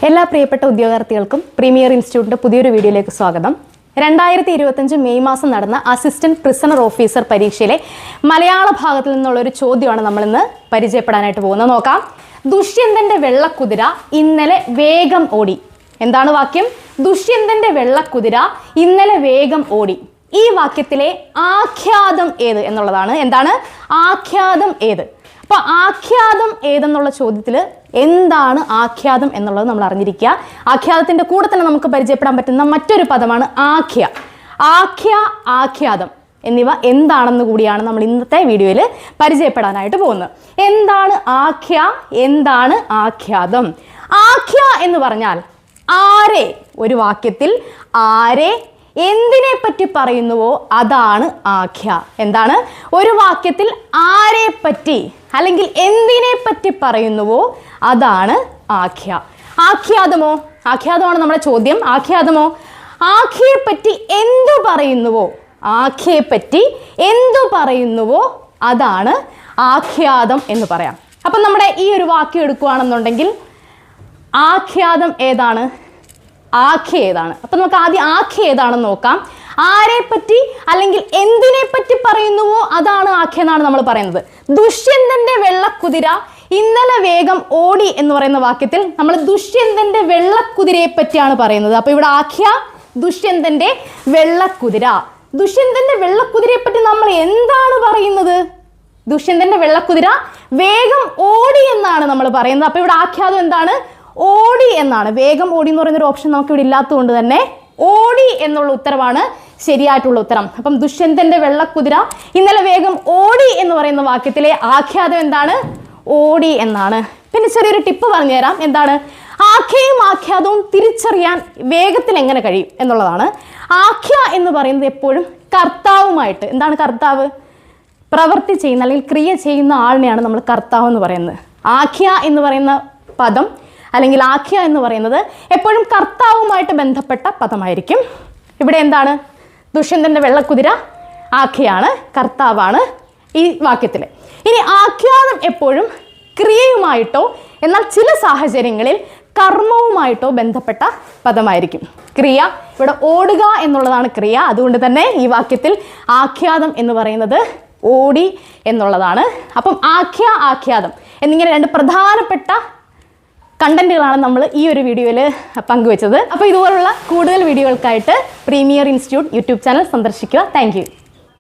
എല്ലാ പ്രിയപ്പെട്ട ഉദ്യോഗാർത്ഥികൾക്കും പ്രീമിയർ ഇൻസ്റ്റിറ്റ്യൂട്ടിന്റെ പുതിയൊരു വീഡിയോയിലേക്ക് സ്വാഗതം. 2025 മെയ് മാസം നടന്ന അസിസ്റ്റന്റ് പ്രിസണർ ഓഫീസർ പരീക്ഷയിലെ മലയാള ഭാഗത്തിൽ നിന്നുള്ള ഒരു ചോദ്യമാണ് നമ്മൾ ഇന്ന് പരിചയപ്പെടാനായിട്ട് പോകുന്നത്. നോക്കാം. ദുഷ്യന്തന്റെ വെള്ളക്കുതിര ഇന്നലെ വേഗം ഓടി. എന്താണ് വാക്യം? ദുഷ്യന്തന്റെ വെള്ളക്കുതിര ഇന്നലെ വേഗം ഓടി. ഈ വാക്യത്തിലെ ആഖ്യാതം ഏത് എന്നുള്ളതാണ്. എന്താണ് ആഖ്യാതം ഏത്? അപ്പോൾ ആഖ്യാതം ഏതെന്നുള്ള ചോദ്യത്തിൽ എന്താണ് ആഖ്യാതം എന്നുള്ളത് നമ്മൾ അറിഞ്ഞിരിക്കുക. ആഖ്യാതത്തിൻ്റെ കൂടെ തന്നെ നമുക്ക് പരിചയപ്പെടാൻ പറ്റുന്ന മറ്റൊരു പദമാണ് ആഖ്യ. ആഖ്യ, ആഖ്യാതം എന്നിവ എന്താണെന്ന് കൂടിയാണ് നമ്മൾ ഇന്നത്തെ വീഡിയോയിൽ പരിചയപ്പെടാനായിട്ട് പോകുന്നത്. എന്താണ് ആഖ്യ, എന്താണ് ആഖ്യാതം? ആഖ്യ എന്ന് പറഞ്ഞാൽ ആരെ, ഒരു വാക്യത്തിൽ ആരെ എന്തിനെ പറ്റി പറയുന്നുവോ അതാണ് ആഖ്യ. എന്താണ്? ഒരു വാക്യത്തിൽ ആരെ പറ്റി അല്ലെങ്കിൽ എന്തിനെ പറ്റി പറയുന്നുവോ അതാണ് ആഖ്യ. ആഖ്യാതമോ? ആഖ്യാതമാണ് നമ്മുടെ ചോദ്യം. ആഖ്യാതമോ? ആഖ്യയെ പറ്റി എന്തു പറയുന്നുവോ, ആഖ്യയെ പറ്റി എന്തു പറയുന്നുവോ അതാണ് ആഖ്യാതം എന്ന് പറയാം. അപ്പം നമ്മുടെ ഈ ഒരു വാക്യം എടുക്കുകയാണെന്നുണ്ടെങ്കിൽ ആഖ്യാതം ഏതാണ്, ആഖ്യ ഏതാണ്? അപ്പം നമുക്ക് ആദ്യം ആഖ്യ ഏതാണെന്ന് നോക്കാം. ആരെ പറ്റി അല്ലെങ്കിൽ എന്തിനെ പറ്റി പറയുന്നുവോ അതാണ് ആഖ്യ എന്നാണ് നമ്മൾ പറയുന്നത്. ദുഷ്യന്തന്റെ വെള്ളക്കുതിര ഇന്നലെ വേഗം ഓടി എന്ന് പറയുന്ന വാക്യത്തിൽ നമ്മൾ ദുഷ്യന്തന്റെ വെള്ളക്കുതിരയെ പറ്റിയാണ് പറയുന്നത്. അപ്പൊ ഇവിടെ ആഖ്യ ദുഷ്യന്തന്റെ വെള്ളക്കുതിര. ദുഷ്യന്തന്റെ വെള്ളക്കുതിരയെ പറ്റി നമ്മൾ എന്താണ് പറയുന്നത്? ദുഷ്യന്തന്റെ വെള്ളക്കുതിര വേഗം ഓടി എന്നാണ് നമ്മൾ പറയുന്നത്. അപ്പൊ ഇവിടെ ആഖ്യാതം എന്താണ്? ഓടി എന്നാണ്. വേഗം ഓടി എന്ന് പറയുന്നൊരു ഓപ്ഷൻ നമുക്ക് ഇവിടെ ഇല്ലാത്തതുകൊണ്ട് തന്നെ ഓടി എന്നുള്ള ഉത്തരവാണ് ശരിയായിട്ടുള്ള ഉത്തരം. അപ്പം ദുഷ്യന്തന്റെ വെള്ളക്കുതിര ഇന്നലെ വേഗം ഓടി എന്ന് പറയുന്ന വാക്യത്തിലെ ആഖ്യാതം എന്താണ്? ഓടി എന്നാണ്. പിന്നെ ചെറിയൊരു ടിപ്പ് പറഞ്ഞുതരാം. എന്താണ്? ആഖ്യയും ആഖ്യാതവും തിരിച്ചറിയാൻ വേഗത്തിൽ എങ്ങനെ കഴിയും എന്നുള്ളതാണ്. ആഖ്യ എന്ന് പറയുന്നത് എപ്പോഴും കർത്താവുമായിട്ട്, എന്താണ് കർത്താവ്? പ്രവൃത്തി ചെയ്യുന്ന അല്ലെങ്കിൽ ക്രിയ ചെയ്യുന്ന ആളിനെയാണ് നമ്മൾ കർത്താവ് എന്ന് പറയുന്നത്. ആഖ്യ എന്ന് പറയുന്ന പദം അല്ലെങ്കിൽ ആഖ്യ എന്ന് പറയുന്നത് എപ്പോഴും കർത്താവുമായിട്ട് ബന്ധപ്പെട്ട പദമായിരിക്കും. ഇവിടെ എന്താണ്? ദുഷ്യന്തന്റെ വെള്ളക്കുതിര ആഖ്യയാണ്, കർത്താവാണ് ഈ വാക്യത്തിൽ. ഇനി ആഖ്യാതം എപ്പോഴും ക്രിയയുമായിട്ടോ എന്നാൽ ചില സാഹചര്യങ്ങളിൽ കർമ്മവുമായിട്ടോ ബന്ധപ്പെട്ട പദമായിരിക്കും. ക്രിയ, ഇവിടെ ഓടുക എന്നുള്ളതാണ് ക്രിയ. അതുകൊണ്ട് തന്നെ ഈ വാക്യത്തിൽ ആഖ്യാതം എന്ന് പറയുന്നത് ഓടി എന്നുള്ളതാണ്. അപ്പം ആഖ്യ, ആഖ്യാതം എന്നിങ്ങനെ രണ്ട് പ്രധാനപ്പെട്ട കണ്ടന്റുകളാണ് നമ്മൾ ഈ ഒരു വീഡിയോയിൽ പങ്കുവെച്ചത്. അപ്പോൾ ഇതുപോലുള്ള കൂടുതൽ വീഡിയോകൾക്കായിട്ട് പ്രീമിയർ ഇൻസ്റ്റിറ്റ്യൂട്ട് യൂട്യൂബ് ചാനൽ സന്ദർശിക്കുക. താങ്ക്